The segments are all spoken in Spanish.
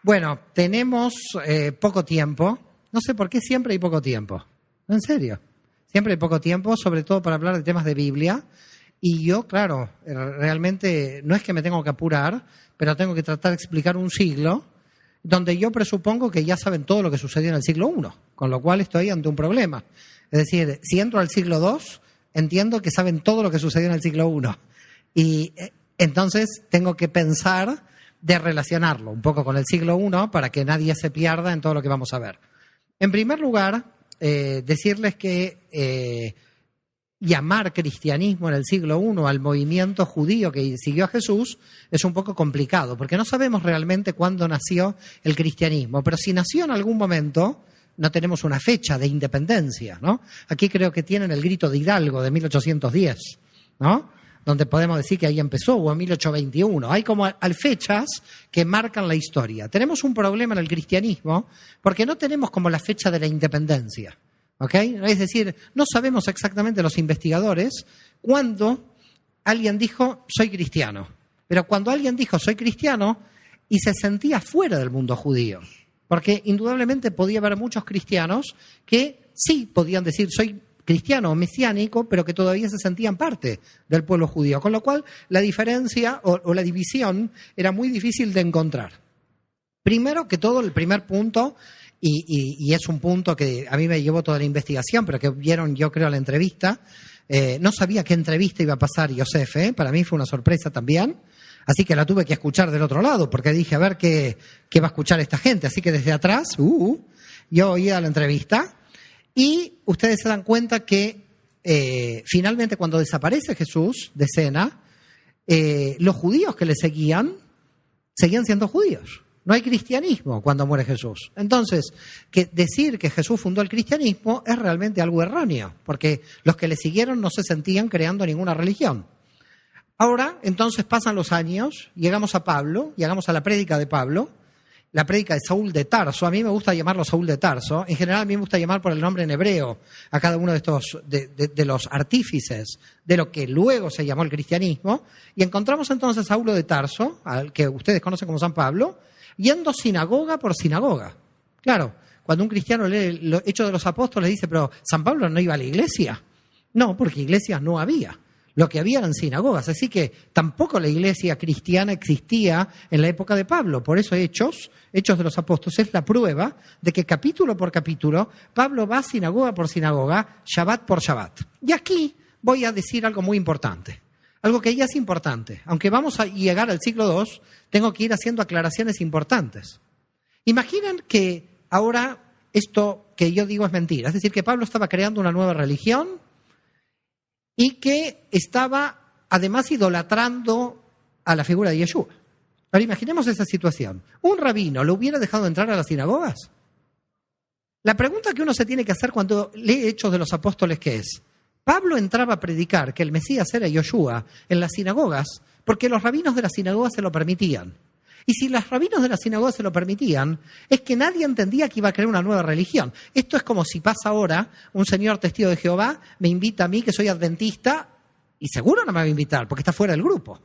Bueno, tenemos poco tiempo. No sé por qué siempre hay poco tiempo. En serio. Siempre hay poco tiempo, sobre todo para hablar de temas de Biblia. Y yo, claro, realmente no es que me tengo que apurar, pero tengo que tratar de explicar un siglo donde yo presupongo que ya saben todo lo que sucedió en el siglo I, con lo cual estoy ante un problema. Es decir, si entro al siglo II, entiendo que saben todo lo que sucedió en el siglo I. Y entonces tengo que pensar de relacionarlo un poco con el siglo I para que nadie se pierda en todo lo que vamos a ver. En primer lugar, decirles que llamar cristianismo en el siglo I al movimiento judío que siguió a Jesús es un poco complicado, porque no sabemos realmente cuándo nació el cristianismo, pero si nació en algún momento, no tenemos una fecha de independencia, ¿no? Aquí creo que tienen el grito de Hidalgo de 1810, ¿no? Donde podemos decir que ahí empezó, o en 1821. Hay como fechas que marcan la historia. Tenemos un problema en el cristianismo porque no tenemos como la fecha de la independencia. ¿Ok? Es decir, no sabemos exactamente los investigadores cuándo alguien dijo soy cristiano. Pero cuando alguien dijo soy cristiano y se sentía fuera del mundo judío. Porque indudablemente podía haber muchos cristianos que sí podían decir soy cristiano o mesiánico, pero que todavía se sentían parte del pueblo judío. Con lo cual la diferencia o la división era muy difícil de encontrar. Primero que todo, el primer punto, y es un punto que a mí me llevó toda la investigación, pero que vieron, yo creo, la entrevista. No sabía qué entrevista iba a pasar Yosef, para mí fue una sorpresa también. Así que la tuve que escuchar del otro lado, porque dije, a ver qué va a escuchar esta gente. Así que desde atrás, yo oía la entrevista. Y ustedes se dan cuenta que finalmente cuando desaparece Jesús de escena, los judíos que le seguían siendo judíos. No hay cristianismo cuando muere Jesús. Entonces, decir que Jesús fundó el cristianismo es realmente algo erróneo, porque los que le siguieron no se sentían creando ninguna religión. Ahora, entonces pasan los años, llegamos a Pablo, llegamos a la prédica de Pablo, la prédica de Saúl de Tarso. A mí me gusta llamarlo Saúl de Tarso. En general, a mí me gusta llamar por el nombre en hebreo a cada uno de estos, de los artífices de lo que luego se llamó el cristianismo. Y encontramos entonces a Saulo de Tarso, al que ustedes conocen como San Pablo, yendo sinagoga por sinagoga. Claro, cuando un cristiano lee los Hechos de los Apóstoles dice, pero ¿San Pablo no iba a la iglesia? No, porque iglesias no había. Lo que había eran sinagogas. Así que tampoco la iglesia cristiana existía en la época de Pablo. Por eso Hechos de los Apóstoles, es la prueba de que capítulo por capítulo Pablo va sinagoga por sinagoga, Shabbat por Shabbat. Y aquí voy a decir algo muy importante. Algo que ya es importante. Aunque vamos a llegar al siglo II, tengo que ir haciendo aclaraciones importantes. Imaginen que ahora esto que yo digo es mentira. Es decir, que Pablo estaba creando una nueva religión y que estaba además idolatrando a la figura de Yeshua. Ahora imaginemos esa situación. ¿Un rabino lo hubiera dejado entrar a las sinagogas? La pregunta que uno se tiene que hacer cuando lee Hechos de los Apóstoles, ¿qué es? Pablo entraba a predicar que el Mesías era Yeshua en las sinagogas porque los rabinos de las sinagogas se lo permitían. Y si los rabinos de las sinagogas se lo permitían, es que nadie entendía que iba a crear una nueva religión. Esto es como si pasa ahora un señor testigo de Jehová, me invita a mí, que soy adventista, y seguro no me va a invitar, porque está fuera del grupo.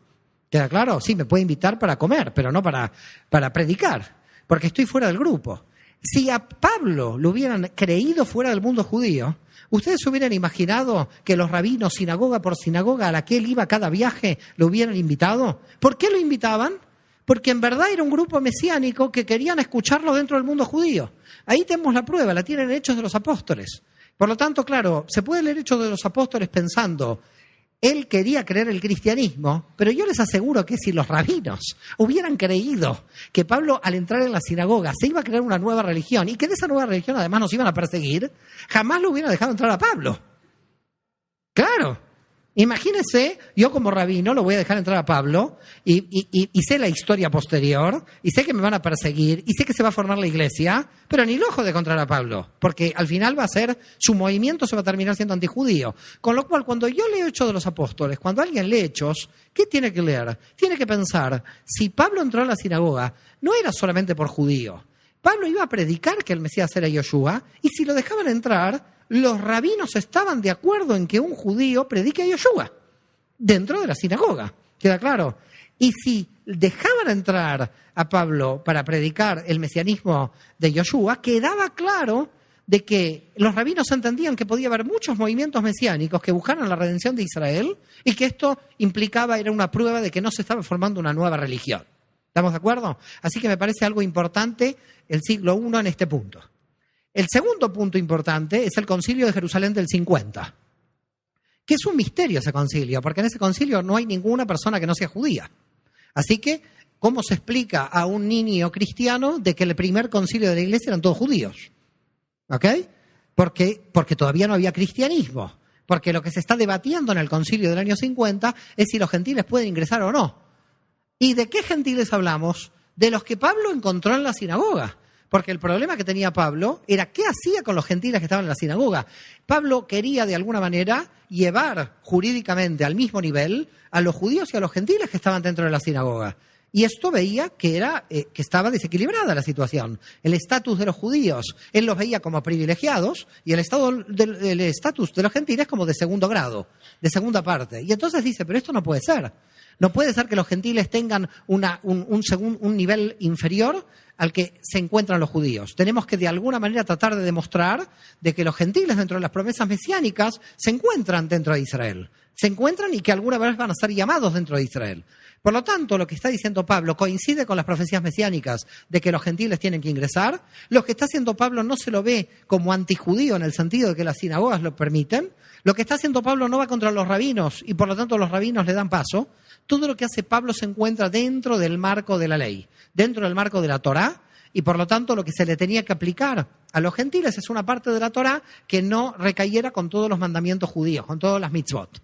¿Queda claro? Sí, me puede invitar para comer, pero no para predicar, porque estoy fuera del grupo. Si a Pablo lo hubieran creído fuera del mundo judío, ¿ustedes hubieran imaginado que los rabinos, sinagoga por sinagoga, a la que él iba cada viaje, lo hubieran invitado? ¿Por qué lo invitaban? Porque en verdad era un grupo mesiánico que querían escucharlo dentro del mundo judío. Ahí tenemos la prueba, la tienen en Hechos de los Apóstoles. Por lo tanto, claro, se puede leer Hechos de los Apóstoles pensando, él quería creer el cristianismo, pero yo les aseguro que si los rabinos hubieran creído que Pablo al entrar en la sinagoga se iba a crear una nueva religión y que de esa nueva religión además nos iban a perseguir, jamás lo hubieran dejado entrar a Pablo. Claro. Imagínense, yo como rabino lo voy a dejar entrar a Pablo y sé la historia posterior y sé que me van a perseguir y sé que se va a formar la iglesia, pero ni loco de encontrar a Pablo, porque al final va a ser, su movimiento se va a terminar siendo antijudío. Con lo cual, cuando yo leo Hechos de los Apóstoles, cuando alguien lee Hechos, ¿qué tiene que leer? Tiene que pensar, si Pablo entró a la sinagoga, no era solamente por judío. Pablo iba a predicar que el Mesías era Yeshua y si lo dejaban entrar, los rabinos estaban de acuerdo en que un judío predique a Yeshua dentro de la sinagoga. ¿Queda claro? Y si dejaban entrar a Pablo para predicar el mesianismo de Yoshua, quedaba claro de que los rabinos entendían que podía haber muchos movimientos mesiánicos que buscaran la redención de Israel y que esto implicaba, era una prueba de que no se estaba formando una nueva religión. ¿Estamos de acuerdo? Así que me parece algo importante el siglo I en este punto. El segundo punto importante es el concilio de Jerusalén del 50, que es un misterio ese concilio, porque en ese concilio no hay ninguna persona que no sea judía. Así que, ¿cómo se explica a un niño cristiano de que el primer concilio de la iglesia eran todos judíos? ¿Ok? Porque todavía no había cristianismo. Porque lo que se está debatiendo en el concilio del año 50 es si los gentiles pueden ingresar o no. ¿Y de qué gentiles hablamos? De los que Pablo encontró en la sinagoga. Porque el problema que tenía Pablo era qué hacía con los gentiles que estaban en la sinagoga. Pablo quería, de alguna manera, llevar jurídicamente al mismo nivel a los judíos y a los gentiles que estaban dentro de la sinagoga. Y esto veía que estaba desequilibrada la situación. El estatus de los judíos, él los veía como privilegiados y el estatus de los gentiles como de segundo grado, de segunda parte. Y entonces dice, pero esto no puede ser. No puede ser que los gentiles tengan un nivel inferior al que se encuentran los judíos. Tenemos que de alguna manera tratar de demostrar de que los gentiles dentro de las promesas mesiánicas se encuentran dentro de Israel. Se encuentran y que alguna vez van a ser llamados dentro de Israel. Por lo tanto, lo que está diciendo Pablo coincide con las profecías mesiánicas de que los gentiles tienen que ingresar. Lo que está haciendo Pablo no se lo ve como antijudío en el sentido de que las sinagogas lo permiten. Lo que está haciendo Pablo no va contra los rabinos y por lo tanto los rabinos le dan paso. Todo lo que hace Pablo se encuentra dentro del marco de la ley, dentro del marco de la Torá, y por lo tanto lo que se le tenía que aplicar a los gentiles es una parte de la Torá que no recayera con todos los mandamientos judíos, con todas las mitzvot.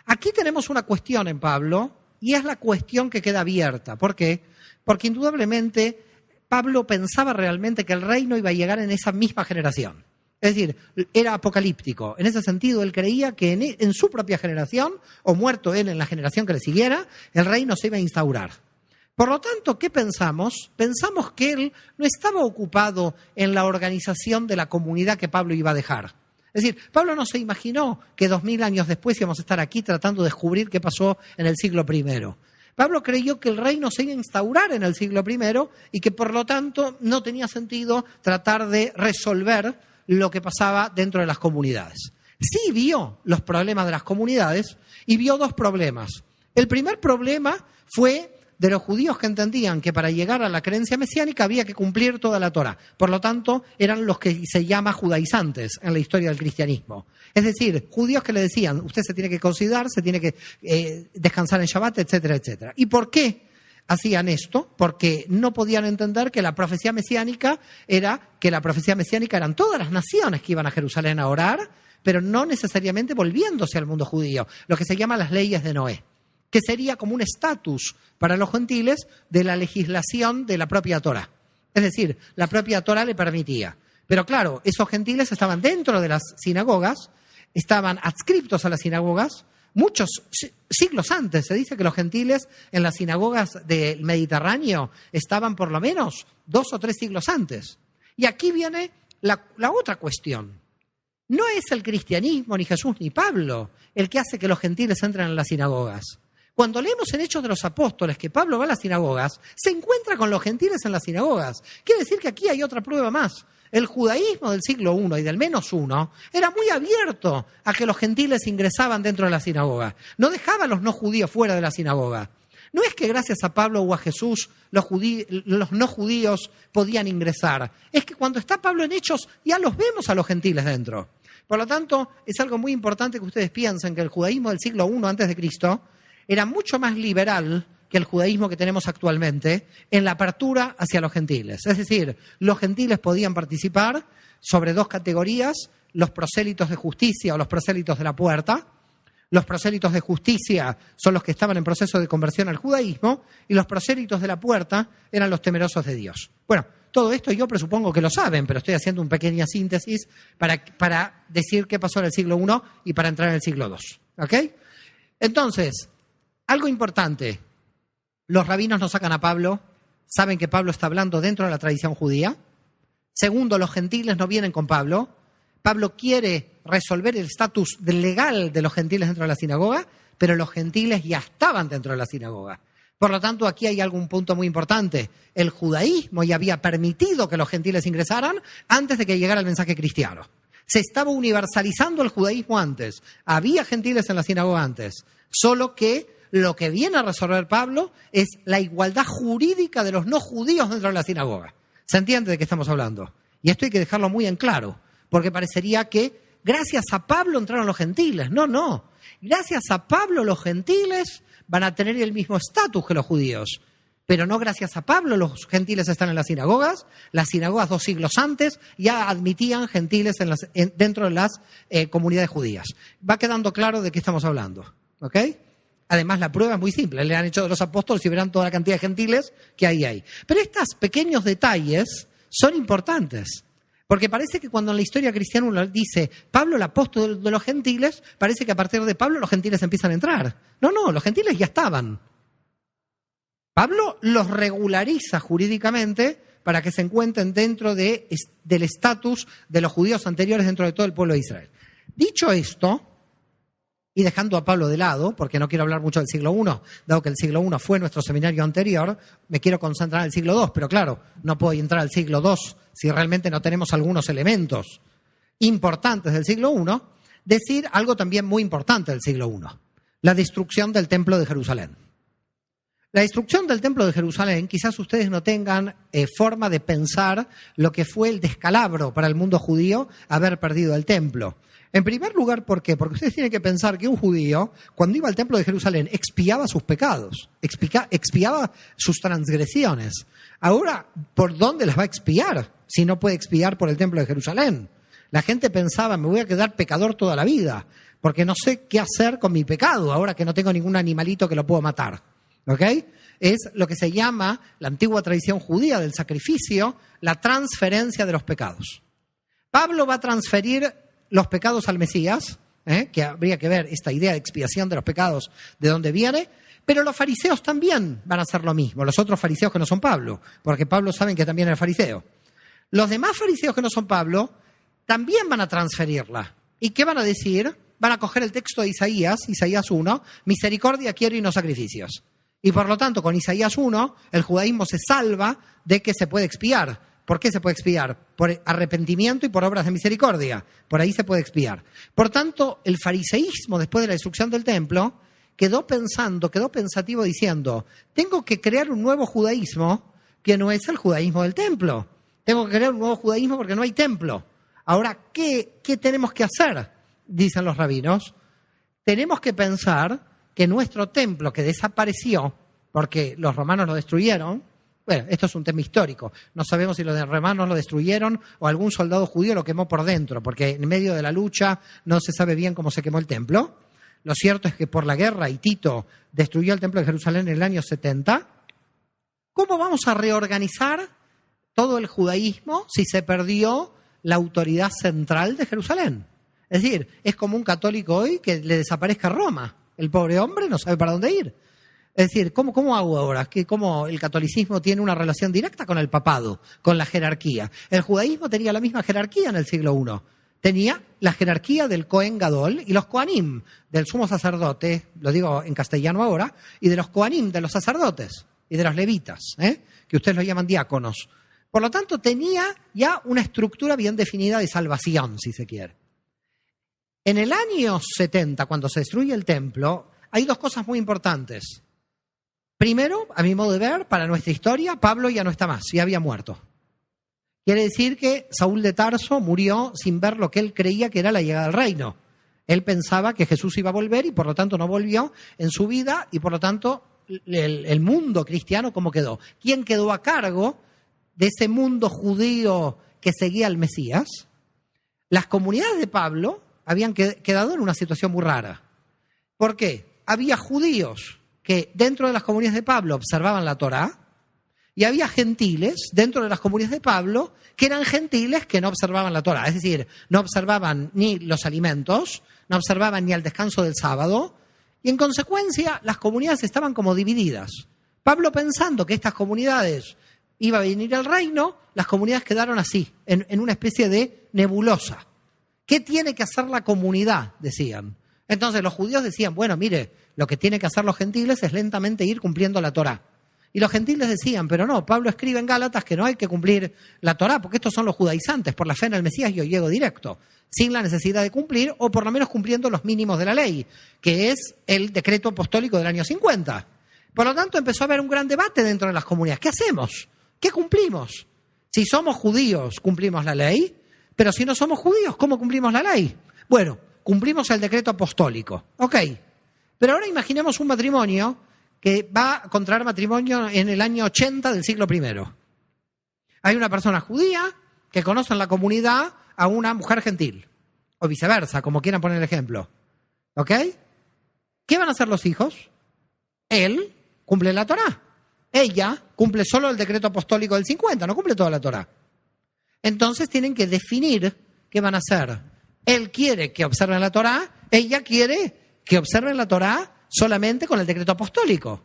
Aquí tenemos una cuestión en Pablo, y es la cuestión que queda abierta. ¿Por qué? Porque indudablemente Pablo pensaba realmente que el reino iba a llegar en esa misma generación. Es decir, era apocalíptico. En ese sentido, él creía que en su propia generación, o muerto él en la generación que le siguiera, el reino se iba a instaurar. Por lo tanto, ¿qué pensamos? Pensamos que él no estaba ocupado en la organización de la comunidad que Pablo iba a dejar. Es decir, Pablo no se imaginó que 2000 años después íbamos a estar aquí tratando de descubrir qué pasó en el siglo I. Pablo creyó que el reino se iba a instaurar en el siglo I y que por lo tanto no tenía sentido tratar de resolver lo que pasaba dentro de las comunidades. Sí vio los problemas de las comunidades y vio dos problemas. El primer problema fue de los judíos que entendían que para llegar a la creencia mesiánica había que cumplir toda la Torá. Por lo tanto, eran los que se llama judaizantes en la historia del cristianismo. Es decir, judíos que le decían, usted se tiene que considerar, se tiene que descansar en Shabbat, etcétera, etcétera. ¿Y por qué hacían esto? Porque no podían entender que la profecía mesiánica eran todas las naciones que iban a Jerusalén a orar, pero no necesariamente volviéndose al mundo judío, lo que se llama las leyes de Noé, que sería como un estatus para los gentiles de la legislación de la propia Torá. Es decir, la propia Torá le permitía. Pero claro, esos gentiles estaban dentro de las sinagogas, estaban adscriptos a las sinagogas. Muchos siglos antes se dice que los gentiles en las sinagogas del Mediterráneo estaban por lo menos 2 o 3 siglos antes. Y aquí viene la otra cuestión. No es el cristianismo, ni Jesús, ni Pablo el que hace que los gentiles entren en las sinagogas. Cuando leemos en Hechos de los Apóstoles que Pablo va a las sinagogas, se encuentra con los gentiles en las sinagogas. Quiere decir que aquí hay otra prueba más. El judaísmo del siglo I y del menos I era muy abierto a que los gentiles ingresaban dentro de la sinagoga. No dejaba a los no judíos fuera de la sinagoga. No es que gracias a Pablo o a Jesús los no judíos podían ingresar. Es que cuando está Pablo en Hechos ya los vemos a los gentiles dentro. Por lo tanto, es algo muy importante que ustedes piensen que el judaísmo del siglo I antes de Cristo era mucho más liberal que el judaísmo que tenemos actualmente en la apertura hacia los gentiles. Es decir, los gentiles podían participar sobre 2 categorías, los prosélitos de justicia o los prosélitos de la puerta. Los prosélitos de justicia son los que estaban en proceso de conversión al judaísmo y los prosélitos de la puerta eran los temerosos de Dios. Bueno, todo esto yo presupongo que lo saben, pero estoy haciendo una pequeña síntesis para decir qué pasó en el siglo I y para entrar en el siglo II. ¿Ok? Entonces, algo importante, los rabinos no sacan a Pablo, saben que Pablo está hablando dentro de la tradición judía. Segundo, los gentiles no vienen con Pablo. Pablo quiere resolver el estatus legal de los gentiles dentro de la sinagoga, pero los gentiles ya estaban dentro de la sinagoga. Por lo tanto, aquí hay algún punto muy importante. El judaísmo ya había permitido que los gentiles ingresaran antes de que llegara el mensaje cristiano. Se estaba universalizando el judaísmo antes. Había gentiles en la sinagoga antes. Solo que lo que viene a resolver Pablo es la igualdad jurídica de los no judíos dentro de la sinagoga. ¿Se entiende de qué estamos hablando? Y esto hay que dejarlo muy en claro, porque parecería que gracias a Pablo entraron los gentiles. No. Gracias a Pablo los gentiles van a tener el mismo estatus que los judíos. Pero no gracias a Pablo los gentiles están en las sinagogas. Las sinagogas 2 siglos antes ya admitían gentiles dentro de las comunidades judías. Va quedando claro de qué estamos hablando. ¿Ok? Además, la prueba es muy simple. Le han hecho de los apóstoles y verán toda la cantidad de gentiles que hay. Pero estos pequeños detalles son importantes. Porque parece que cuando en la historia cristiana uno dice Pablo el apóstol de los gentiles, parece que a partir de Pablo los gentiles empiezan a entrar. No, los gentiles ya estaban. Pablo los regulariza jurídicamente para que se encuentren dentro del estatus de los judíos anteriores dentro de todo el pueblo de Israel. Dicho esto, y dejando a Pablo de lado, porque no quiero hablar mucho del siglo I, dado que el siglo I fue nuestro seminario anterior, me quiero concentrar en el siglo II, pero claro, no puedo entrar al siglo II si realmente no tenemos algunos elementos importantes del siglo I, decir algo también muy importante del siglo I, la destrucción del Templo de Jerusalén. La destrucción del Templo de Jerusalén, quizás ustedes no tengan forma de pensar lo que fue el descalabro para el mundo judío haber perdido el templo. En primer lugar, ¿por qué? Porque ustedes tienen que pensar que un judío, cuando iba al Templo de Jerusalén, expiaba sus pecados, expiaba sus transgresiones. Ahora, ¿por dónde las va a expiar si no puede expiar por el Templo de Jerusalén? La gente pensaba, me voy a quedar pecador toda la vida, porque no sé qué hacer con mi pecado, ahora que no tengo ningún animalito que lo puedo matar. ¿Ok? Es lo que se llama, la antigua tradición judía del sacrificio, la transferencia de los pecados. Pablo va a transferir los pecados al Mesías, que habría que ver esta idea de expiación de los pecados, de dónde viene, pero los fariseos también van a hacer lo mismo, los otros fariseos que no son Pablo, porque Pablo saben que también era fariseo. Los demás fariseos que no son Pablo también van a transferirla. ¿Y qué van a decir? Van a coger el texto de Isaías 1, misericordia quiero y no sacrificios. Y por lo tanto, con Isaías 1, el judaísmo se salva de que se puede expiar. ¿Por qué se puede expiar? Por arrepentimiento y por obras de misericordia. Por ahí se puede expiar. Por tanto, el fariseísmo, después de la destrucción del templo, quedó pensativo diciendo, tengo que crear un nuevo judaísmo que no es el judaísmo del templo. Tengo que crear un nuevo judaísmo porque no hay templo. Ahora, ¿qué tenemos que hacer? Dicen los rabinos. Tenemos que pensar que nuestro templo, que desapareció porque los romanos lo destruyeron, bueno, esto es un tema histórico, no sabemos si los romanos lo destruyeron o algún soldado judío lo quemó por dentro, porque en medio de la lucha no se sabe bien cómo se quemó el templo. Lo cierto es que por la guerra, y Tito destruyó el templo de Jerusalén en el año 70, ¿cómo vamos a reorganizar todo el judaísmo si se perdió la autoridad central de Jerusalén? Es decir, es como un católico hoy que le desaparezca Roma. El pobre hombre no sabe para dónde ir. Es decir, ¿cómo hago ahora? ¿Cómo el catolicismo tiene una relación directa con el papado, con la jerarquía? El judaísmo tenía la misma jerarquía en el siglo I. Tenía la jerarquía del Cohen Gadol y los Kohanim, del sumo sacerdote, lo digo en castellano ahora, y de los Kohanim, de los sacerdotes, y de los levitas, que ustedes lo llaman diáconos. Por lo tanto, tenía ya una estructura bien definida de salvación, si se quiere. En el año 70, cuando se destruye el templo, hay dos cosas muy importantes. Primero, a mi modo de ver, para nuestra historia, Pablo ya no está más, ya había muerto. Quiere decir que Saúl de Tarso murió sin ver lo que él creía que era la llegada del reino. Él pensaba que Jesús iba a volver y por lo tanto no volvió en su vida y por lo tanto el mundo cristiano, ¿cómo quedó? ¿Quién quedó a cargo de ese mundo judío que seguía al Mesías? Las comunidades de Pablo habían quedado en una situación muy rara. ¿Por qué? Había judíos que dentro de las comunidades de Pablo observaban la Torá y había gentiles dentro de las comunidades de Pablo que eran gentiles que no observaban la Torá. Es decir, no observaban ni los alimentos, no observaban ni el descanso del sábado y en consecuencia las comunidades estaban como divididas. Pablo pensando que estas comunidades iba a venir el reino, las comunidades quedaron así, en una especie de nebulosa. ¿Qué tiene que hacer la comunidad? Decían. Entonces los judíos decían, bueno, mire, lo que tienen que hacer los gentiles es lentamente ir cumpliendo la Torá. Y los gentiles decían, pero no, Pablo escribe en Gálatas que no hay que cumplir la Torá, porque estos son los judaizantes, por la fe en el Mesías yo llego directo, sin la necesidad de cumplir, o por lo menos cumpliendo los mínimos de la ley, que es el decreto apostólico del año 50. Por lo tanto, empezó a haber un gran debate dentro de las comunidades. ¿Qué hacemos? ¿Qué cumplimos? Si somos judíos, cumplimos la ley, pero si no somos judíos, ¿cómo cumplimos la ley? Bueno, cumplimos el decreto apostólico. Ok, pero ahora imaginemos un matrimonio que va a contraer matrimonio en el año 80 del siglo I. Hay una persona judía que conoce en la comunidad a una mujer gentil, o viceversa, como quieran poner el ejemplo. ¿Ok? ¿Qué van a hacer los hijos? Él cumple la Torá. Ella cumple solo el decreto apostólico del 50, no cumple toda la Torá. Entonces tienen que definir qué van a hacer. Él quiere que observen la Torá, ella quiere que observen la Torá solamente con el decreto apostólico.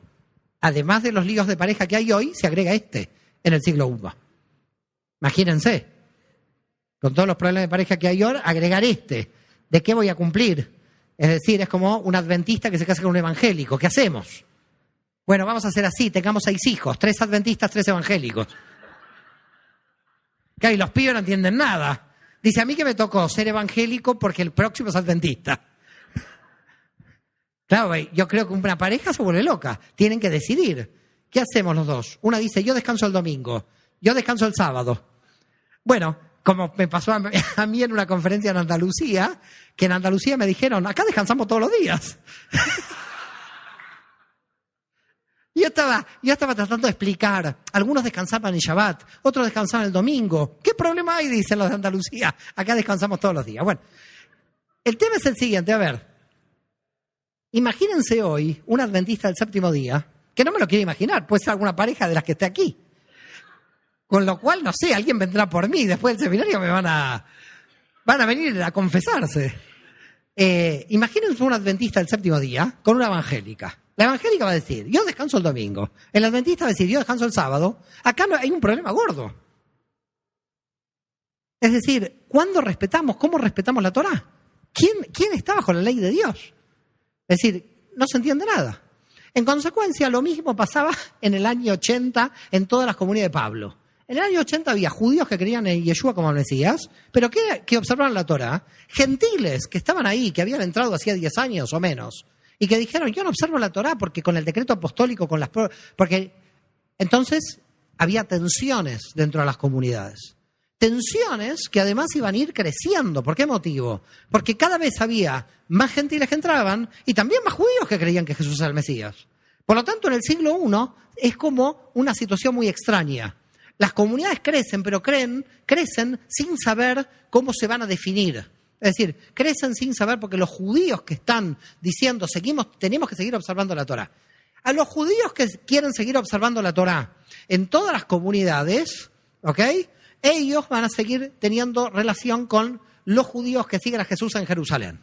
Además de los líos de pareja que hay hoy, se agrega este en el siglo I. Imagínense, con todos los problemas de pareja que hay ahora, agregar este. ¿De qué voy a cumplir? Es decir, es como un adventista que se casa con un evangélico. ¿Qué hacemos? Bueno, vamos a hacer así, tengamos 6 hijos, 3 adventistas, 3 evangélicos. Claro, y los pibes no entienden nada. Dice, a mí que me tocó ser evangélico porque el próximo es adventista. Claro, yo creo que una pareja se vuelve loca. Tienen que decidir. ¿Qué hacemos los dos? Una dice, yo descanso el domingo, yo descanso el sábado. Bueno, como me pasó a mí en una conferencia en Andalucía, que en Andalucía me dijeron, acá descansamos todos los días. Yo estaba tratando de explicar. Algunos descansaban en Shabbat, otros descansaban el domingo. ¿Qué problema hay? Dicen los de Andalucía. Acá descansamos todos los días. Bueno, el tema es el siguiente. A ver, imagínense hoy un adventista del séptimo día, que no me lo quiero imaginar, puede ser alguna pareja de las que esté aquí. Con lo cual, no sé, alguien vendrá por mí. Después del seminario me van a venir a confesarse. Imagínense un adventista del séptimo día con una evangélica. La evangélica va a decir, yo descanso el domingo. El adventista va a decir, yo descanso el sábado. Acá no, hay un problema gordo. Es decir, ¿cuándo respetamos? ¿Cómo respetamos la Torá? ¿Quién está bajo la ley de Dios? Es decir, no se entiende nada. En consecuencia, lo mismo pasaba en el año 80 en todas las comunidades de Pablo. En el año 80 había judíos que creían en Yeshua como Mesías, pero que observaban la Torá, gentiles que estaban ahí, que habían entrado hacía 10 años o menos, y que dijeron, yo no observo la Torá porque con el decreto apostólico, porque entonces había tensiones dentro de las comunidades. Tensiones que además iban a ir creciendo. ¿Por qué motivo? Porque cada vez había más gentiles que entraban y también más judíos que creían que Jesús era el Mesías. Por lo tanto, en el siglo I es como una situación muy extraña. Las comunidades crecen, pero crecen sin saber cómo se van a definir. Es decir, crecen sin saber porque los judíos que están diciendo tenemos que seguir observando la Torá. A los judíos que quieren seguir observando la Torá en todas las comunidades, ¿ok?, ellos van a seguir teniendo relación con los judíos que siguen a Jesús en Jerusalén.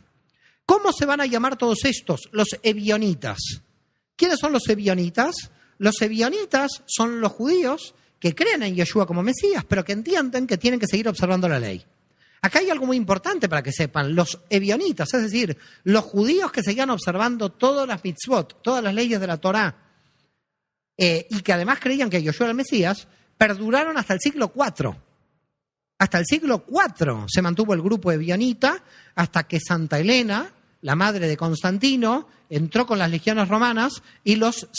¿Cómo se van a llamar todos estos? Los ebionitas. ¿Quiénes son los ebionitas? Los ebionitas son los judíos que creen en Yeshua como Mesías, pero que entienden que tienen que seguir observando la ley. Acá hay algo muy importante para que sepan. Los ebionitas, es decir, los judíos que seguían observando todas las mitzvot, todas las leyes de la Torá, y que además creían que Yeshua era el Mesías, perduraron hasta el siglo IV. Hasta el siglo IV se mantuvo el grupo ebionita hasta que Santa Elena, la madre de Constantino, entró con las legiones romanas y los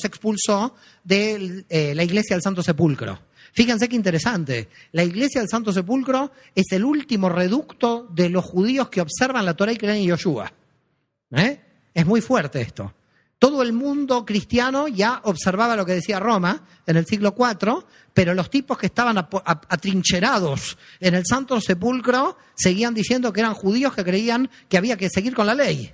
expulsó de la iglesia del Santo Sepulcro. Fíjense qué interesante. La iglesia del Santo Sepulcro es el último reducto de los judíos que observan la Torá y creen en Yoshua. Es muy fuerte esto. Todo el mundo cristiano ya observaba lo que decía Roma en el siglo IV, pero los tipos que estaban atrincherados en el Santo Sepulcro seguían diciendo que eran judíos que creían que había que seguir con la ley.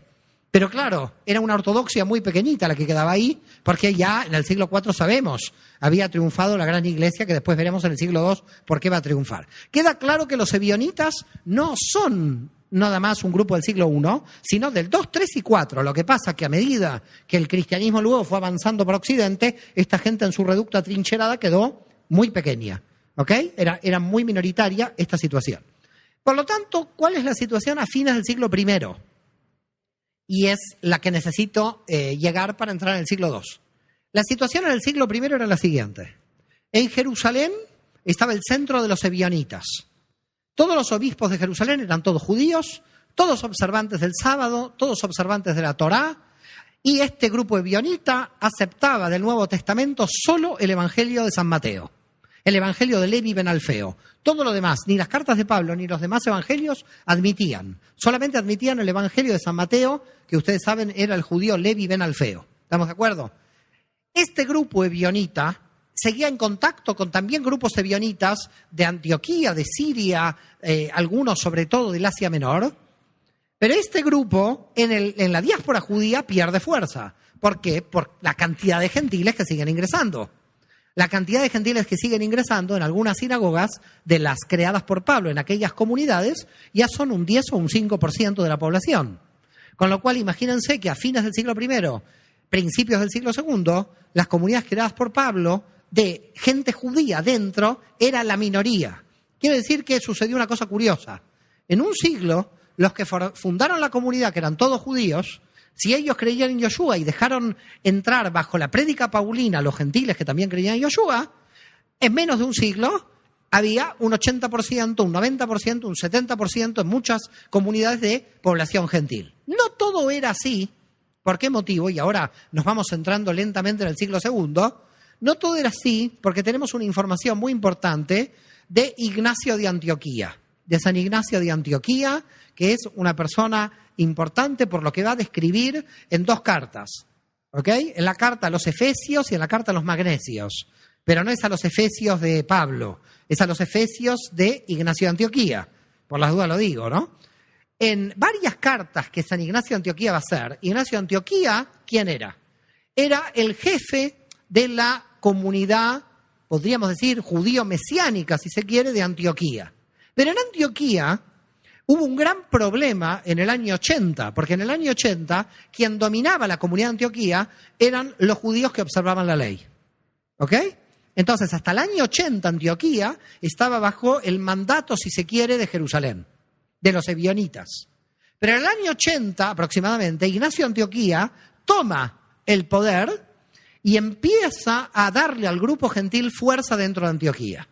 Pero claro, era una ortodoxia muy pequeñita la que quedaba ahí, porque ya en el siglo IV sabemos, había triunfado la gran iglesia, que después veremos en el siglo II por qué va a triunfar. Queda claro que los ebionitas no son nada más un grupo del siglo I, sino del 2, 3 y 4. Lo que pasa es que a medida que el cristianismo luego fue avanzando por Occidente, esta gente en su reducto atrincherada quedó muy pequeña. ¿Ok? Era muy minoritaria esta situación. Por lo tanto, ¿cuál es la situación a fines del siglo I? y es la que necesito llegar para entrar en el siglo II. La situación en el siglo I era la siguiente. En Jerusalén estaba el centro de los ebionitas. Todos los obispos de Jerusalén eran todos judíos, todos observantes del sábado, todos observantes de la Torá, y este grupo ebionita aceptaba del Nuevo Testamento solo el Evangelio de San Mateo, el Evangelio de Levi ben Alfeo. Todo lo demás, ni las cartas de Pablo ni los demás evangelios admitían. Solamente admitían el Evangelio de San Mateo, que ustedes saben era el judío Levi ben Alfeo. ¿Estamos de acuerdo? Este grupo ebionita seguía en contacto con también grupos ebionitas de Antioquía, de Siria, algunos sobre todo del Asia Menor. Pero este grupo en la diáspora judía pierde fuerza. ¿Por qué? Por la cantidad de gentiles que siguen ingresando. La cantidad de gentiles que siguen ingresando en algunas sinagogas de las creadas por Pablo en aquellas comunidades ya son un 10 o un 5% de la población. Con lo cual, imagínense que a fines del siglo I, principios del siglo II, las comunidades creadas por Pablo de gente judía dentro era la minoría. Quiere decir que sucedió una cosa curiosa. En un siglo, los que fundaron la comunidad, que eran todos judíos, si ellos creían en Yoshua y dejaron entrar bajo la prédica paulina a los gentiles que también creían en Yoshua, en menos de un siglo había un 80%, un 90%, un 70% en muchas comunidades de población gentil. No todo era así. ¿Por qué motivo? Y ahora nos vamos entrando lentamente en el siglo II. No todo era así porque tenemos una información muy importante de Ignacio de Antioquía, de San Ignacio de Antioquía, que es una persona importante por lo que va a describir en dos cartas. ¿Ok? En la carta a los Efesios y en la carta a los Magnesios. Pero no es a los Efesios de Pablo, es a los Efesios de Ignacio de Antioquía. Por las dudas lo digo, ¿no? En varias cartas que San Ignacio de Antioquía va a hacer, Ignacio de Antioquía, ¿quién era? Era el jefe de la comunidad, podríamos decir, judío-mesiánica, si se quiere, de Antioquía. Pero en Antioquía hubo un gran problema en el año 80, porque en el año 80 quien dominaba la comunidad de Antioquía eran los judíos que observaban la ley. ¿Ok? Entonces, hasta el año 80 Antioquía estaba bajo el mandato, si se quiere, de Jerusalén, de los ebionitas. Pero en el año 80 aproximadamente, Ignacio de Antioquía toma el poder y empieza a darle al grupo gentil fuerza dentro de Antioquía.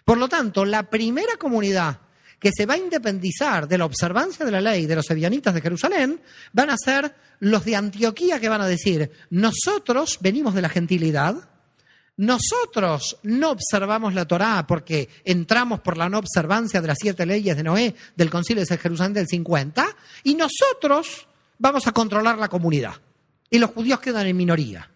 Por lo tanto, la primera comunidad que se va a independizar de la observancia de la ley de los ebionitas de Jerusalén van a ser los de Antioquía, que van a decir: nosotros venimos de la gentilidad, nosotros no observamos la Torá porque entramos por la no observancia de las 7 leyes de Noé del Concilio de Jerusalén del 50, y nosotros vamos a controlar la comunidad. Y los judíos quedan en minoría.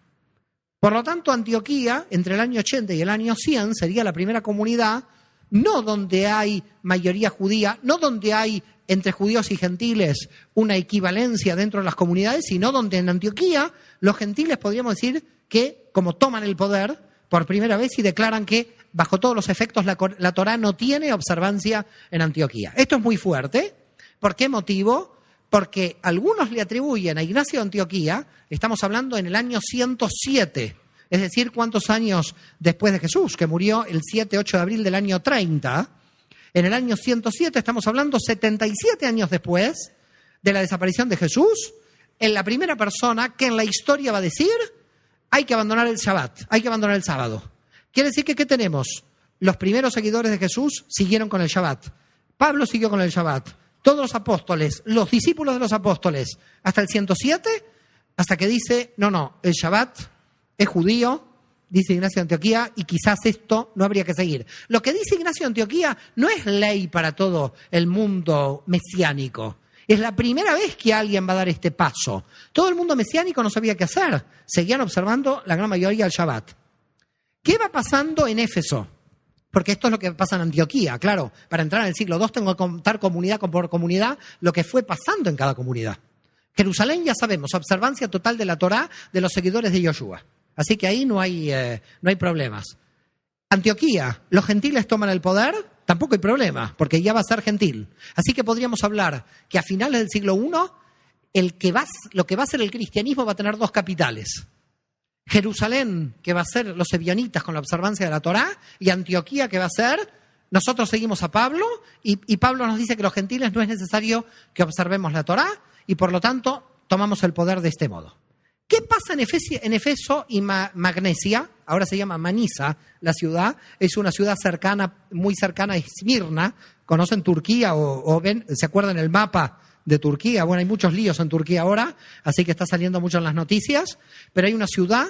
Por lo tanto, Antioquía, entre el año 80 y el año 100, sería la primera comunidad, no donde hay mayoría judía, no donde hay entre judíos y gentiles una equivalencia dentro de las comunidades, sino donde en Antioquía los gentiles podríamos decir que, como toman el poder por primera vez y declaran que bajo todos los efectos la Torá no tiene observancia en Antioquía. Esto es muy fuerte. ¿Por qué motivo? Porque algunos le atribuyen a Ignacio de Antioquía, estamos hablando en el año 107, es decir, ¿cuántos años después de Jesús? Que murió el 7-8 de abril del año 30. En el año 107 estamos hablando 77 años después de la desaparición de Jesús, en la primera persona que en la historia va a decir: hay que abandonar el Shabbat, hay que abandonar el sábado. Quiere decir que ¿qué tenemos? Los primeros seguidores de Jesús siguieron con el Shabbat. Pablo siguió con el Shabbat. Todos los apóstoles, los discípulos de los apóstoles, hasta el 107, hasta que dice: no, el Shabbat es judío, dice Ignacio de Antioquía, y quizás esto no habría que seguir. Lo que dice Ignacio de Antioquía no es ley para todo el mundo mesiánico. Es la primera vez que alguien va a dar este paso. Todo el mundo mesiánico no sabía qué hacer. Seguían observando la gran mayoría el Shabbat. ¿Qué va pasando en Éfeso? Porque esto es lo que pasa en Antioquía. Claro, para entrar en el siglo II tengo que contar comunidad por comunidad lo que fue pasando en cada comunidad. Jerusalén, ya sabemos, observancia total de la Torá de los seguidores de Yoshua. Así que ahí no hay problemas. Antioquía, los gentiles toman el poder, tampoco hay problema, porque ya va a ser gentil. Así que podríamos hablar que a finales del siglo I, lo que va a ser el cristianismo va a tener 2 capitales. Jerusalén, que va a ser los ebionitas con la observancia de la Torá, y Antioquía, que va a ser, nosotros seguimos a Pablo, y Pablo nos dice que los gentiles no es necesario que observemos la Torá, y por lo tanto tomamos el poder de este modo. ¿Qué pasa en Éfeso y Magnesia? Ahora se llama Manisa, la ciudad. Es una ciudad cercana, muy cercana a Esmirna. ¿Conocen Turquía o ven, se acuerdan el mapa de Turquía? Bueno, hay muchos líos en Turquía ahora, así que está saliendo mucho en las noticias. Pero hay una ciudad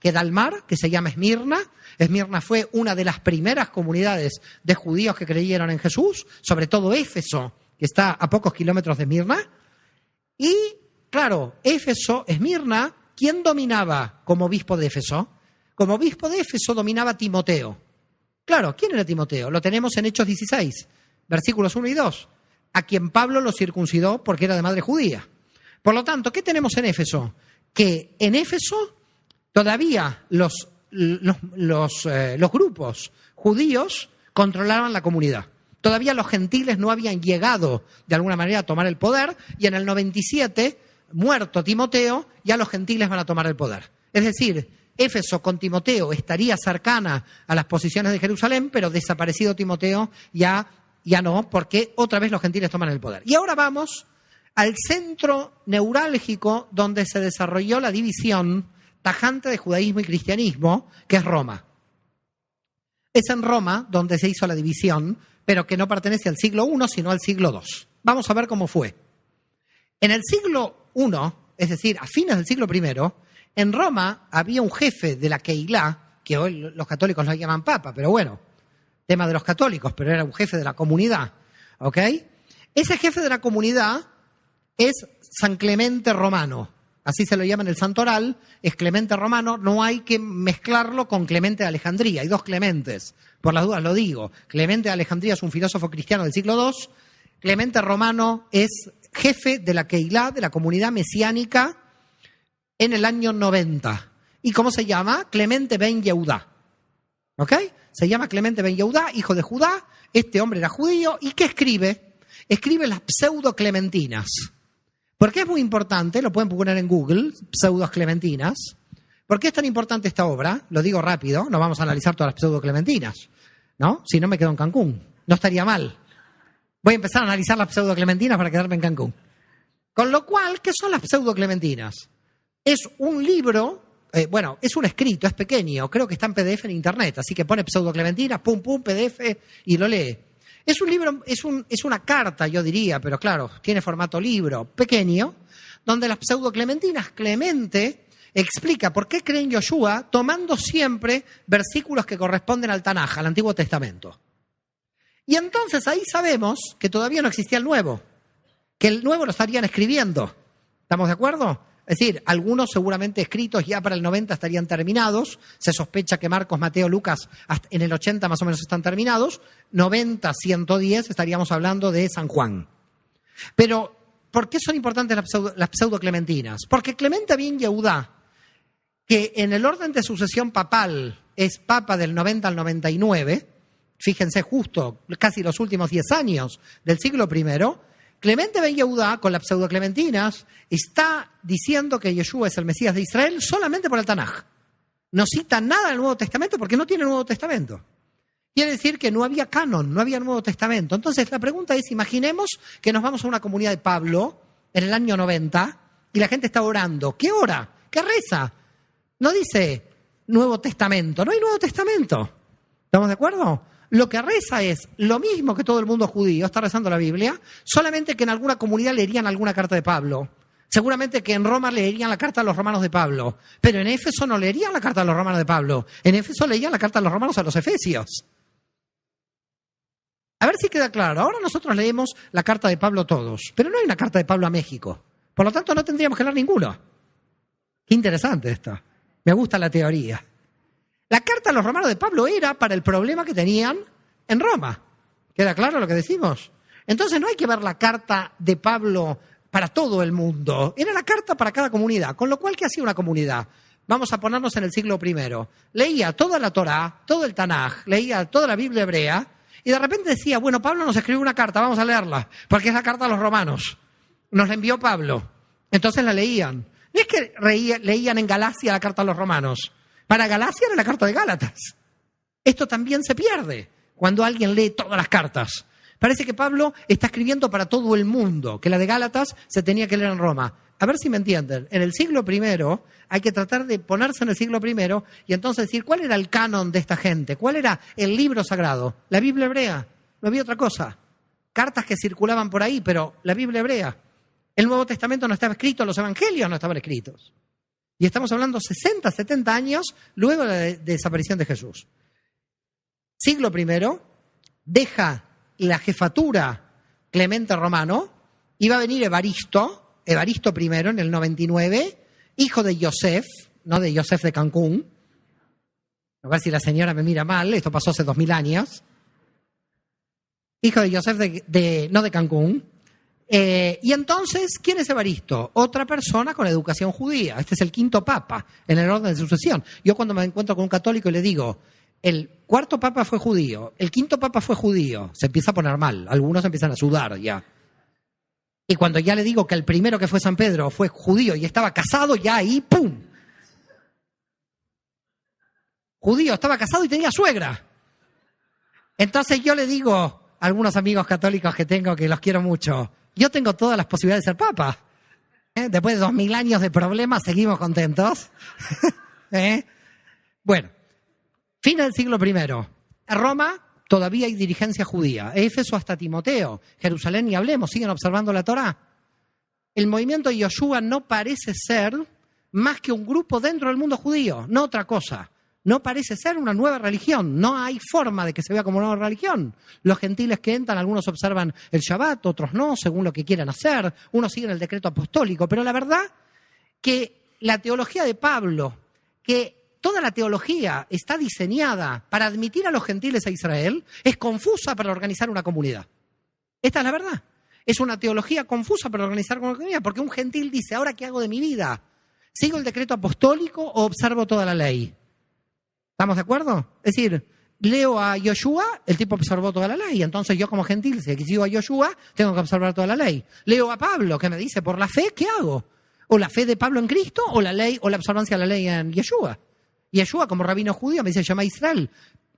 que da al mar, que se llama Esmirna. Esmirna fue una de las primeras comunidades de judíos que creyeron en Jesús, sobre todo Éfeso, que está a pocos kilómetros de Esmirna. Y, claro, Éfeso, Esmirna, ¿quién dominaba como obispo de Éfeso? Como obispo de Éfeso dominaba Timoteo. Claro, ¿quién era Timoteo? Lo tenemos en Hechos 16, versículos 1 y 2, a quien Pablo lo circuncidó porque era de madre judía. Por lo tanto, ¿qué tenemos en Éfeso? Que en Éfeso todavía los grupos judíos controlaban la comunidad. Todavía los gentiles no habían llegado de alguna manera a tomar el poder y en el 97, muerto Timoteo, ya los gentiles van a tomar el poder. Es decir, Éfeso con Timoteo estaría cercana a las posiciones de Jerusalén, pero desaparecido Timoteo ya no, porque otra vez los gentiles toman el poder. Y ahora vamos al centro neurálgico donde se desarrolló la división tajante de judaísmo y cristianismo, que es Roma. Es en Roma donde se hizo la división, pero que no pertenece al siglo I, sino al siglo II. Vamos a ver cómo fue. En el siglo I, es decir, a fines del siglo I, en Roma había un jefe de la Keilah, que hoy los católicos lo llaman papa, pero bueno, tema de los católicos, pero era un jefe de la comunidad, ¿ok? Ese jefe de la comunidad es San Clemente Romano, así se lo llama en el Santoral, es Clemente Romano, no hay que mezclarlo con Clemente de Alejandría, hay dos Clementes, por las dudas lo digo. Clemente de Alejandría es un filósofo cristiano del siglo II, Clemente Romano es jefe de la Keilah, de la comunidad mesiánica, en el año 90. ¿Y cómo se llama? Clemente ben Yehudá. ¿Ok? Se llama Clemente ben Yehudá, hijo de Judá. Este hombre era judío. ¿Y qué escribe? Escribe las pseudo-clementinas. ¿Por qué es muy importante? Lo pueden poner en Google, pseudo-clementinas. ¿Por qué es tan importante esta obra? Lo digo rápido, no vamos a analizar todas las pseudo-clementinas, ¿no? Si no me quedo en Cancún. No estaría mal. Voy a empezar a analizar las pseudo-clementinas para quedarme en Cancún. Con lo cual, ¿qué son las pseudo-clementinas? Es un libro, es un escrito, es pequeño, creo que está en PDF en internet, así que pone pseudo-clementinas, pum, PDF y lo lee. Es un libro, es una carta, yo diría, pero claro, tiene formato libro, pequeño, donde las pseudo-clementinas, Clemente explica por qué cree en Yoshua tomando siempre versículos que corresponden al Tanaj, al Antiguo Testamento. Y entonces ahí sabemos que todavía no existía el Nuevo, que el Nuevo lo estarían escribiendo. ¿Estamos de acuerdo? Es decir, algunos seguramente escritos ya para el 90 estarían terminados. Se sospecha que Marcos, Mateo, Lucas en el 80 más o menos están terminados. 90, 110 estaríamos hablando de San Juan. Pero, ¿por qué son importantes las pseudo-clementinas? Porque Clemente ben Yehudá, que en el orden de sucesión papal es papa del 90 al 99, fíjense justo casi los últimos 10 años del siglo I, Clemente ben Yehudá, con las pseudo-clementinas, está diciendo que Yeshua es el Mesías de Israel solamente por el Tanaj. No cita nada del Nuevo Testamento porque no tiene Nuevo Testamento. Quiere decir que no había canon, no había Nuevo Testamento. Entonces la pregunta es, imaginemos que nos vamos a una comunidad de Pablo en el año 90 y la gente está orando. ¿Qué ora? ¿Qué reza? No dice Nuevo Testamento, no hay Nuevo Testamento. ¿Estamos de acuerdo? Lo que reza es lo mismo que todo el mundo judío está rezando la Biblia, solamente que en alguna comunidad leerían alguna carta de Pablo. Seguramente que en Roma leerían la carta a los romanos de Pablo, pero en Éfeso no leerían la carta a los romanos de Pablo. En Éfeso leían la carta a los romanos a los efesios. A ver si queda claro. Ahora nosotros leemos la carta de Pablo todos, pero no hay una carta de Pablo a México. Por lo tanto, no tendríamos que leer ninguno. Qué interesante esto. Me gusta la teoría. La carta a los romanos de Pablo era para el problema que tenían en Roma. ¿Queda claro lo que decimos? Entonces no hay que ver la carta de Pablo para todo el mundo. Era la carta para cada comunidad. Con lo cual, ¿qué hacía una comunidad? Vamos a ponernos en el siglo I. Leía toda la Torá, todo el Tanaj, leía toda la Biblia hebrea y de repente decía, bueno, Pablo nos escribió una carta, vamos a leerla, porque es la carta a los romanos. Nos la envió Pablo. Entonces la leían. No es que leían en Galacia la carta a los romanos. Para Galacia era la carta de Gálatas. Esto también se pierde cuando alguien lee todas las cartas. Parece que Pablo está escribiendo para todo el mundo, que la de Gálatas se tenía que leer en Roma. a ver si me entienden, en el siglo I hay que tratar de ponerse en el siglo I y entonces decir cuál era el canon de esta gente, cuál era el libro sagrado, la Biblia hebrea, no había otra cosa. Cartas que circulaban por ahí, pero la Biblia hebrea. El Nuevo Testamento no estaba escrito, los evangelios no estaban escritos. Y estamos hablando 60, 70 años luego de la desaparición de Jesús. Siglo I, deja la jefatura Clemente Romano, y va a venir Evaristo I en el 99, hijo de Yosef, no de Yosef de Cancún. A ver si la señora me mira mal, esto pasó hace 2000 años. Hijo de Yosef no de Cancún. Y entonces, ¿quién es Evaristo? Otra persona con educación judía. Este es el quinto papa en el orden de sucesión. Yo cuando me encuentro con un católico y le digo, el cuarto papa fue judío, el quinto papa fue judío, se empieza a poner mal, algunos empiezan a sudar ya. Y cuando ya le digo que el primero que fue San Pedro fue judío y estaba casado, ya ahí, ¡pum! Judío, estaba casado y tenía suegra. Entonces yo le digo a algunos amigos católicos que tengo, que los quiero mucho, yo tengo todas las posibilidades de ser papa. Después de 2000 años de problemas, seguimos contentos. Bueno, fin del siglo I. En Roma todavía hay dirigencia judía. Éfeso hasta Timoteo. Jerusalén y hablemos, siguen observando la Torá. El movimiento de Yoshua no parece ser más que un grupo dentro del mundo judío, no otra cosa. No parece ser una nueva religión. No hay forma de que se vea como una nueva religión. Los gentiles que entran, algunos observan el Shabbat, otros no, según lo que quieran hacer. Unos siguen el decreto apostólico. Pero la verdad que la teología de Pablo, que toda la teología está diseñada para admitir a los gentiles a Israel, es confusa para organizar una comunidad. Esta es la verdad. Es una teología confusa para organizar una comunidad, porque un gentil dice, ¿ahora qué hago de mi vida? ¿Sigo el decreto apostólico o observo toda la ley? ¿Estamos de acuerdo? Es decir, leo a Yoshua, el tipo observó toda la ley, entonces yo como gentil, si sigo a Yoshua, tengo que observar toda la ley. Leo a Pablo, que me dice, por la fe, ¿qué hago? ¿O la fe de Pablo en Cristo o la ley o la observancia de la ley en Yeshua? Yeshua, como rabino judío, me dice, llama a Israel,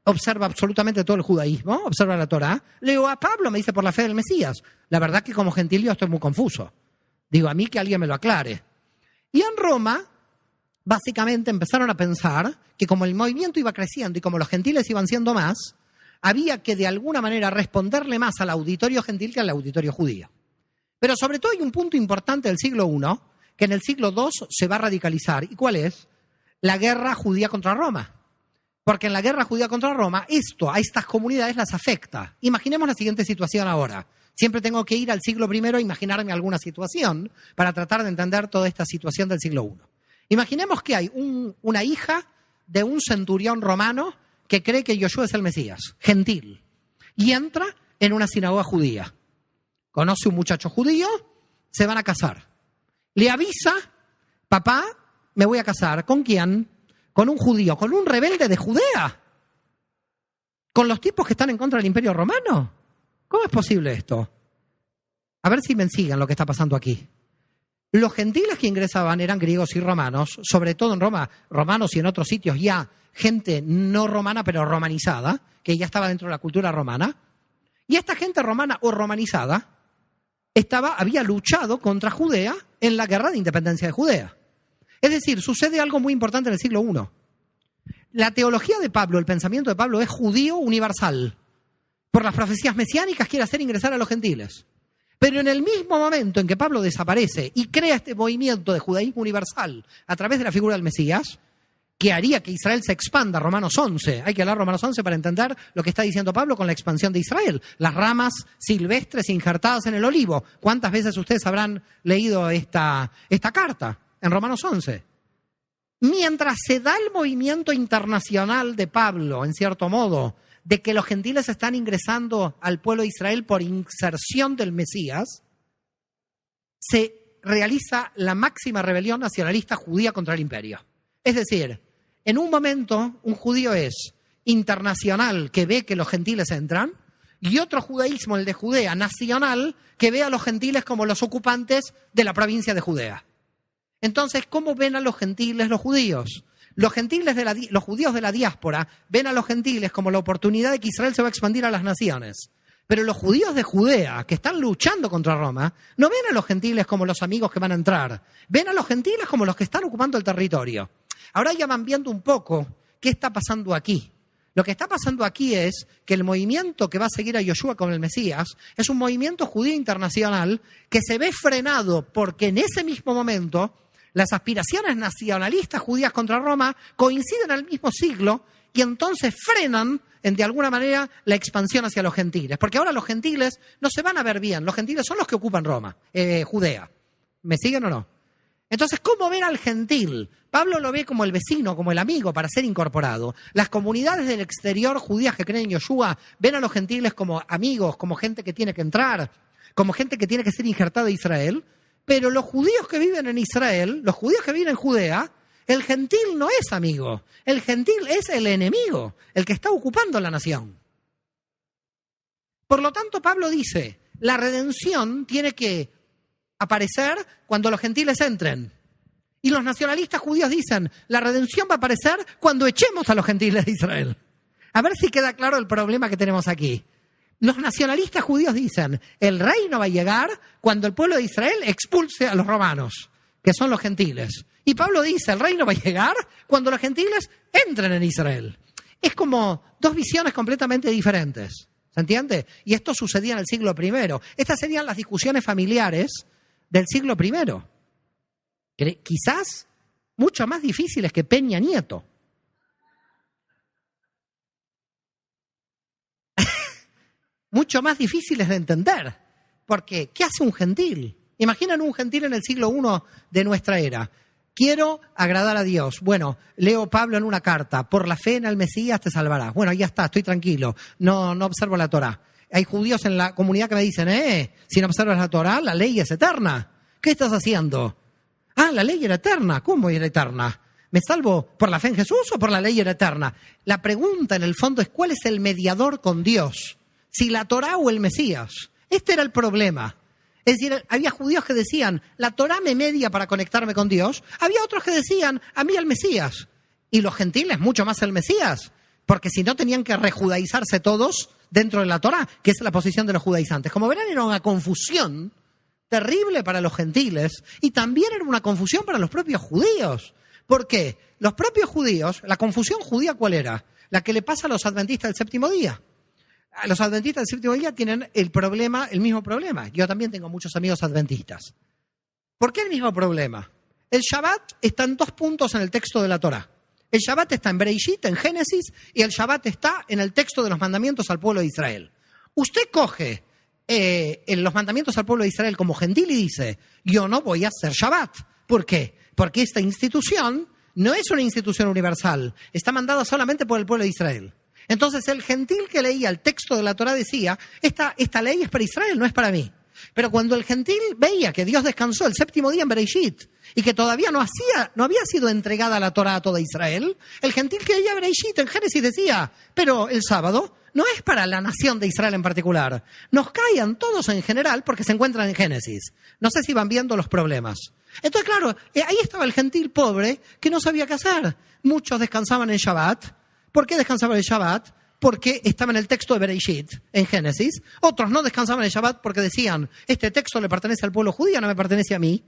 observa absolutamente todo el judaísmo, observa la Torá. Leo a Pablo, me dice, por la fe del Mesías. La verdad que como gentil yo estoy muy confuso. Digo, a mí que alguien me lo aclare. Y en Roma, básicamente empezaron a pensar que como el movimiento iba creciendo y como los gentiles iban siendo más, había que de alguna manera responderle más al auditorio gentil que al auditorio judío. Pero sobre todo hay un punto importante del siglo I, que en el siglo II se va a radicalizar. ¿Y cuál es? La guerra judía contra Roma. Porque en la guerra judía contra Roma, a estas comunidades las afecta. Imaginemos la siguiente situación ahora. Siempre tengo que ir al siglo I a imaginarme alguna situación para tratar de entender toda esta situación del siglo I. Imaginemos que hay una hija de un centurión romano que cree que Yoshua es el Mesías, gentil, y entra en una sinagoga judía. Conoce un muchacho judío, se van a casar. Le avisa, papá, me voy a casar. ¿Con quién? Con un judío, con un rebelde de Judea. Con los tipos que están en contra del Imperio Romano. ¿Cómo es posible esto? A ver si me siguen lo que está pasando aquí. Los gentiles que ingresaban eran griegos y romanos, sobre todo en Roma, romanos y en otros sitios ya gente no romana pero romanizada, que ya estaba dentro de la cultura romana. Y esta gente romana o romanizada había luchado contra Judea en la guerra de independencia de Judea. Es decir, sucede algo muy importante en el siglo I. La teología de Pablo, el pensamiento de Pablo es judío universal. Por las profecías mesiánicas quiere hacer ingresar a los gentiles. Pero en el mismo momento en que Pablo desaparece y crea este movimiento de judaísmo universal a través de la figura del Mesías, que haría que Israel se expanda, Romanos 11. Hay que hablar Romanos 11 para entender lo que está diciendo Pablo con la expansión de Israel. Las ramas silvestres injertadas en el olivo. ¿Cuántas veces ustedes habrán leído esta carta en Romanos 11? Mientras se da el movimiento internacional de Pablo, en cierto modo, de que los gentiles están ingresando al pueblo de Israel por inserción del Mesías, se realiza la máxima rebelión nacionalista judía contra el imperio. Es decir, en un momento un judío es internacional que ve que los gentiles entran y otro judaísmo, el de Judea, nacional, que ve a los gentiles como los ocupantes de la provincia de Judea. Entonces, ¿cómo ven a los gentiles los judíos? Los judíos de la diáspora ven a los gentiles como la oportunidad de que Israel se va a expandir a las naciones. Pero los judíos de Judea, que están luchando contra Roma, no ven a los gentiles como los amigos que van a entrar. Ven a los gentiles como los que están ocupando el territorio. Ahora ya van viendo un poco qué está pasando aquí. Lo que está pasando aquí es que el movimiento que va a seguir a Yoshua como el Mesías es un movimiento judío internacional que se ve frenado porque en ese mismo momento las aspiraciones nacionalistas judías contra Roma coinciden al mismo siglo y entonces frenan de alguna manera la expansión hacia los gentiles. Porque ahora los gentiles no se van a ver bien. Los gentiles son los que ocupan Roma, Judea. ¿Me siguen o no? Entonces, ¿cómo ver al gentil? Pablo lo ve como el vecino, como el amigo para ser incorporado. Las comunidades del exterior judías que creen en Yoshua ven a los gentiles como amigos, como gente que tiene que entrar, como gente que tiene que ser injertada en Israel. Pero los judíos que viven en Israel, los judíos que viven en Judea, el gentil no es amigo. El gentil es el enemigo, el que está ocupando la nación. Por lo tanto, Pablo dice, la redención tiene que aparecer cuando los gentiles entren. Y los nacionalistas judíos dicen, la redención va a aparecer cuando echemos a los gentiles de Israel. A ver si queda claro el problema que tenemos aquí. Los nacionalistas judíos dicen, el reino va a llegar cuando el pueblo de Israel expulse a los romanos, que son los gentiles. Y Pablo dice, el reino va a llegar cuando los gentiles entren en Israel. Es como dos visiones completamente diferentes. ¿Se entiende? Y esto sucedía en el siglo I. Estas serían las discusiones familiares del siglo I. Quizás mucho más difíciles que Peña Nieto. Mucho más difíciles de entender. Porque, ¿qué hace un gentil? Imaginen un gentil en el siglo I de nuestra era. Quiero agradar a Dios. Bueno, leo Pablo en una carta. Por la fe en el Mesías te salvarás. Bueno, ya está, estoy tranquilo. No observo la Torá. Hay judíos en la comunidad que me dicen, si no observas la Torá, la ley es eterna. ¿Qué estás haciendo? La ley era eterna. ¿Cómo era eterna? ¿Me salvo por la fe en Jesús o por la ley era eterna? La pregunta en el fondo es ¿cuál es el mediador con Dios? Si la Torá o el Mesías. Este era el problema. Es decir, había judíos que decían, la Torá me media para conectarme con Dios. Había otros que decían, a mí el Mesías. Y los gentiles, mucho más el Mesías. Porque si no, tenían que rejudaizarse todos dentro de la Torá, que es la posición de los judaizantes. Como verán, era una confusión terrible para los gentiles y también era una confusión para los propios judíos. ¿Por qué? Los propios judíos, la confusión judía, ¿cuál era? La que le pasa a los adventistas del séptimo día. Los adventistas del séptimo día tienen el mismo problema. Yo también tengo muchos amigos adventistas. ¿Por qué el mismo problema? El Shabbat está en 2 puntos en el texto de la Torá. El Shabbat está en Bereshit, en Génesis, y el Shabbat está en el texto de los mandamientos al pueblo de Israel. Usted coge en los mandamientos al pueblo de Israel como gentil y dice, yo no voy a hacer Shabbat. ¿Por qué? Porque esta institución no es una institución universal, está mandada solamente por el pueblo de Israel. Entonces el gentil que leía el texto de la Torá decía, esta ley es para Israel, no es para mí. Pero cuando el gentil veía que Dios descansó el séptimo día en Bereshit y que todavía no había sido entregada la Torá a toda Israel, el gentil que leía Bereshit en Génesis decía, pero el sábado no es para la nación de Israel en particular. Nos callan todos en general porque se encuentran en Génesis. No sé si van viendo los problemas. Entonces, claro, ahí estaba el gentil pobre que no sabía qué hacer. Muchos descansaban en Shabbat. ¿Por qué descansaban en Shabbat? Porque estaba en el texto de Bereshit, en Génesis. Otros no descansaban en Shabbat porque decían, este texto le pertenece al pueblo judío, no me pertenece a mí.